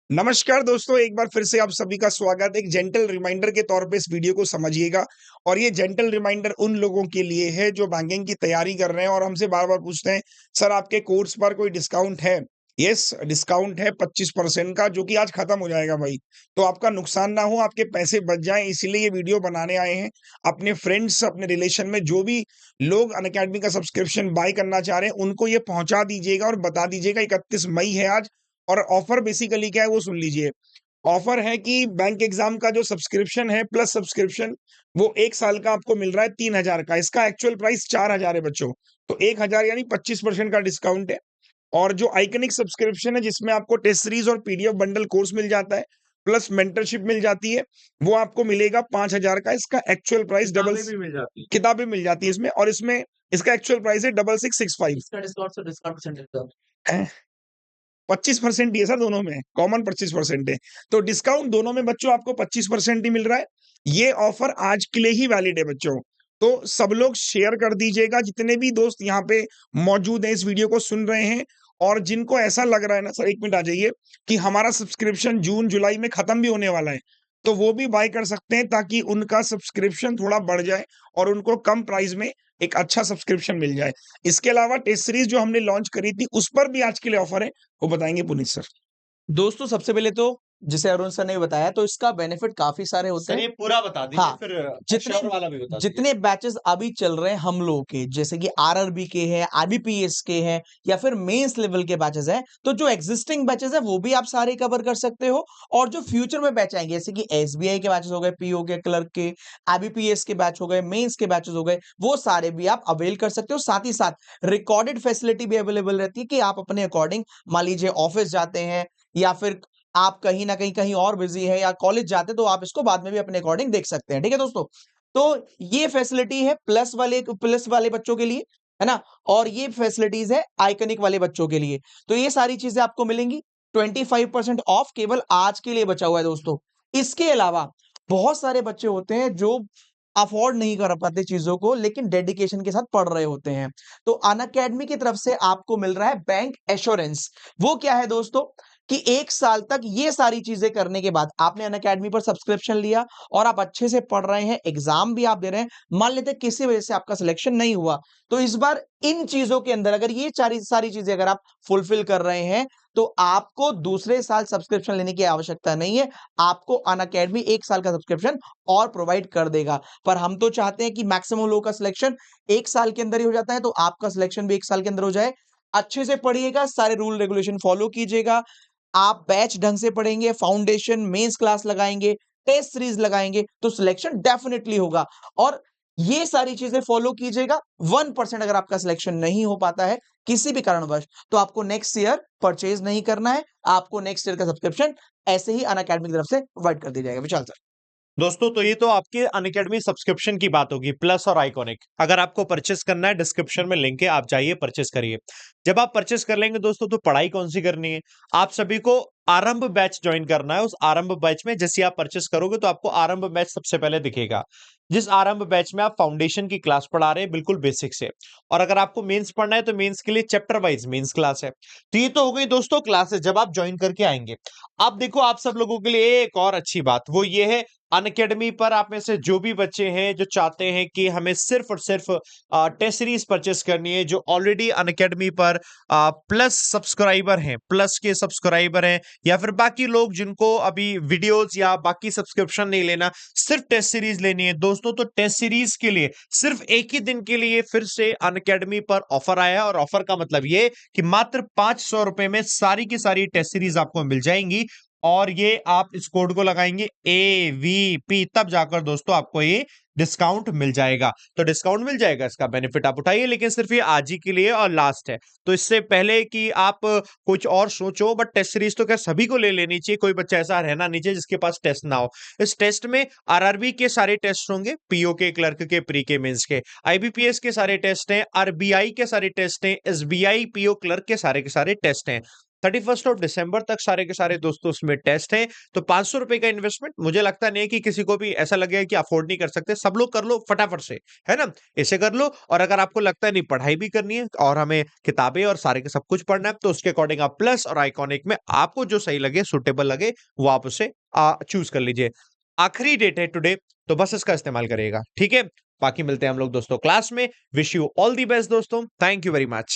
नमस्कार दोस्तों, एक बार फिर से आप सभी का स्वागत है। एक जेंटल रिमाइंडर के तौर पे इस वीडियो को समझिएगा और ये जेंटल रिमाइंडर उन लोगों के लिए है जो बैंकिंग की तैयारी कर रहे हैं और हमसे बार-बार पूछते हैं, सर आपके कोर्स पर कोई डिस्काउंट है? यस, डिस्काउंट है 25% का जो कि आज खत्म हो जाएगा भाई। तो आपका नुकसान ना हो, आपके पैसे बच जाएँ इसीलिए ये वीडियो बनाने आए हैं। अपने फ्रेंड्स, अपने रिलेशन में जो भी लोग अनअकैडमी का सब्सक्रिप्शन बाय करना चाह रहे हैं, उनको ये पहुँचा दीजिएगा और बता दीजिएगा 31 मई है आज। और ऑफर बेसिकली क्या है वो सुन लीजिए। ऑफर है कि बैंक एग्जाम का जो सब्सक्रिप्शन है प्लस सब्सक्रिप्शन वो 1 साल का आपको मिल रहा है 3000 का। इसका एक्चुअल प्राइस 4000 है बच्चों। तो 1000 यानी 25% का डिस्काउंट है। और जो आइकनिक सब्सक्रिप्शन है जिसमें आपको टेस्ट सीरीज और पीडीएफ बंडल कोर्स मिल जाता है प्लस मेंटरशिप मिल जाती है, वो आपको मिलेगा 5000 का। इसका एक्चुअल प्राइस डबल किताबें भी मिल जाती हैं। किताबें मिल जाती है इसमें और इसमें इसका एक्चुअल प्राइस है 6665। इसका डिस्काउंट से डिस्काउंट परसेंटेज का 25% ही है सर दोनों में, कॉमन 25% है। तो डिस्काउंट दोनों में बच्चों आपको 25% ही मिल रहा है। ये ऑफर आज के लिए ही वैलिड है बच्चों। तो सब लोग शेयर कर दीजिएगा, जितने भी दोस्त यहाँ पे मौजूद हैं, इस वीडियो को सुन रहे हैं और जिनको ऐसा लग रहा है ना सर 1 मिनट आ जाइए, कि हमारा सब्सक्रिप्शन जून-जुलाई में खत्म भी होने वाला है, तो वो भी बाय कर सकते हैं ताकि उनका सब्सक्रिप्शन थोड़ा बढ़ जाए और उनको कम प्राइस में एक अच्छा सब्सक्रिप्शन मिल जाए। इसके अलावा टेस्ट सीरीज जो हमने लॉन्च करी थी, उस पर भी आज के लिए ऑफर है, वो बताएँगे पुनीत सर। दोस्तों सबसे पहले तो जैसे अरुण सर ने बताया तो इसका बेनिफिट काफी सारे होते सर हैं। ये पूरा बता दीजिए हाँ, फिर जितने अक्षर वाला भी बता दीजिए। जितने बैचेस अभी चल रहे हैं हम लोगों के जैसे कि आरआरबी के हैं, आईबीपीएस के हैं या फिर मेंस लेवल के बैचेस हैं, तो जो एग्जिस्टिंग बैचेस हैं वो भी आप सारे कवर कर सकते हो और जो फ्यूचर में बैच आएंगे जैसे कि एसबीआई के बैचेस हो गए, पीओ के, क्लर्क के, आईबीपीएस के बैच हो गए, मेंस के बैचेस हो गए, वो सारे भी आप अवेल कर सकते हो। साथ ही साथ रिकॉर्डेड फैसिलिटी भी अवेलेबल रहती है कि आप अपने अकॉर्डिंग मान लीजिए ऑफिस जाते हैं या फिर आप कहीं ना कहीं और बिजी है या कॉलेज जाते तो आप इसको बाद में भी अपने अकॉर्डिंग देख सकते हैं। ठीक है दोस्तों, तो ये फैसिलिटी है प्लस वाले बच्चों के लिए, है ना। और ये फैसिलिटीज है आइकनिक वाले बच्चों के लिए। तो ये सारी चीजें आपको मिलेंगी। 25% ऑफ केवल आज के लिए बचा हुआ है दोस्तों। इसके अलावा बहुत सारे बच्चे होते हैं जो अफोर्ड नहीं कर पाते चीजों को लेकिन डेडिकेशन के साथ पढ़ रहे होते हैं। तो अनअकैडमी की तरफ से आपको मिल रहा है बैंक एश्योरेंस। वो क्या है दोस्तों कि 1 साल तक ये सारी चीजें करने के बाद आपने अनअकैडमी पर सब्सक्रिप्शन लिया और आप अच्छे से पढ़ रहे हैं, एग्जाम भी आप दे रहे हैं, मान लेते हैं किसी वजह से आपका सिलेक्शन नहीं हुआ, तो इस बार इन चीजों के अंदर अगर ये सारी चीजें अगर आप फुलफिल कर रहे हैं तो आपको दूसरे साल सब्सक्रिप्शन लेने की आवश्यकता नहीं है। आपको अनअकैडमी 1 साल का सब्सक्रिप्शन और प्रोवाइड कर देगा। पर हम तो चाहते हैं कि मैक्सिमम लोगों का सिलेक्शन 1 साल के अंदर ही हो जाता है, तो आपका सिलेक्शन भी 1 साल के अंदर हो जाए। अच्छे से पढ़िएगा, सारे रूल रेगुलेशन फॉलो कीजिएगा। आप बैच ढंग से पढ़ेंगे, फाउंडेशन, मेंस क्लास लगाएंगे, टेस्ट सीरीज लगाएंगे, तो सिलेक्शन डेफिनेटली होगा। और ये सारी चीजें फॉलो कीजिएगा। 1% अगर आपका सिलेक्शन नहीं हो पाता है किसी भी कारणवश, तो आपको नेक्स्ट ईयर परचेज नहीं करना है। आपको नेक्स्ट ईयर का सब्सक्रिप्शन ऐसे ही अनअकैडमी की तरफ से प्रोवाइड कर दिया जाएगा। विशाल सर। दोस्तों तो ये तो आपके अनअकैडमी सब्सक्रिप्शन की बात होगी प्लस और आइकॉनिक। अगर आपको परचेस करना है डिस्क्रिप्शन में लिंक है, आप जाइए परचेस करिए। जब आप परचेस कर लेंगे दोस्तों तो पढ़ाई कौन सी करनी है, आप सभी को आरंभ बैच ज्वाइन करना है। उस आरंभ बैच में जैसे आप परचेस करोगे तो आपको आरंभ बैच सबसे पहले दिखेगा, जिस आरंभ बैच में आप फाउंडेशन की क्लास पढ़ा रहे हैं बिल्कुल बेसिक से। और अगर आपको मेंस पढ़ना है तो मेंस के लिए चैप्टर वाइज मेंस क्लास है। तो ये तो हो गई दोस्तों क्लासेस जब आप ज्वाइन करके आएंगे। अब देखो आप सब लोगों के लिए एक और अच्छी बात, वो ये है अनअकैडमी पर आप में से जो भी बच्चे हैं जो चाहते हैं कि हमें सिर्फ और सिर्फ टेस्ट सीरीज परचेस करनी है, जो ऑलरेडी अनअकैडमी पर प्लस सब्सक्राइबर हैं, प्लस के सब्सक्राइबर हैं, या फिर बाकी लोग जिनको अभी वीडियोस या बाकी सब्सक्रिप्शन नहीं लेना, सिर्फ टेस्ट सीरीज लेनी है दोस्तों, तो टेस्ट सीरीज के लिए सिर्फ एक ही दिन के लिए फिर से अनअकैडमी पर ऑफर आया है। और ऑफर का मतलब ये कि मात्र 500 रुपए में सारी की सारी टेस्ट सीरीज आपको मिल जाएंगी। और ये आप इस कोड को लगाएंगे AVP, तब जाकर दोस्तों आपको ये डिस्काउंट मिल जाएगा। तो डिस्काउंट मिल जाएगा, इसका बेनिफिट आप उठाइए, लेकिन सिर्फ ये आज ही के लिए और लास्ट है। तो इससे पहले कि आप कुछ और सोचो, बट टेस्ट सीरीज तो क्या सभी को ले लेनी चाहिए, कोई बच्चा ऐसा रहना नहीं चाहिए जिसके पास टेस्ट ना हो। इस टेस्ट में आरआरबी के सारे टेस्ट होंगे, पीओ के, क्लर्क के, प्री के, मेंस के, आईबीपीएस के सारे टेस्ट हैं, आरबीआई के सारे टेस्ट हैं, एसबीआई, पीओ, क्लर्क के सारे टेस्ट हैं। 31 ऑफ दिसंबर तक सारे के सारे दोस्तों उसमें टेस्ट हैं। तो 500 रुपए का इन्वेस्टमेंट मुझे लगता नहीं है कि किसी को भी ऐसा लगेगा कि अफोर्ड नहीं कर सकते। सब लोग कर लो फटाफट से, है ना? इसे कर लो। और अगर आपको लगता है नहीं पढ़ाई भी करनी है और हमें किताबें और सारे के सब कुछ पढ़ना है, तो उसके अकॉर्डिंग आप प्लस और आइकॉनिक में आपको जो सही लगे, सुटेबल लगे, वो आप उसे चूज कर लीजिए। आखिरी डेट है टुडे, तो बस इसका इस्तेमाल करिएगा, ठीक है? बाकी मिलते हैं हम लोग दोस्तों क्लास में। Wish you all the best दोस्तों। Thank you very much.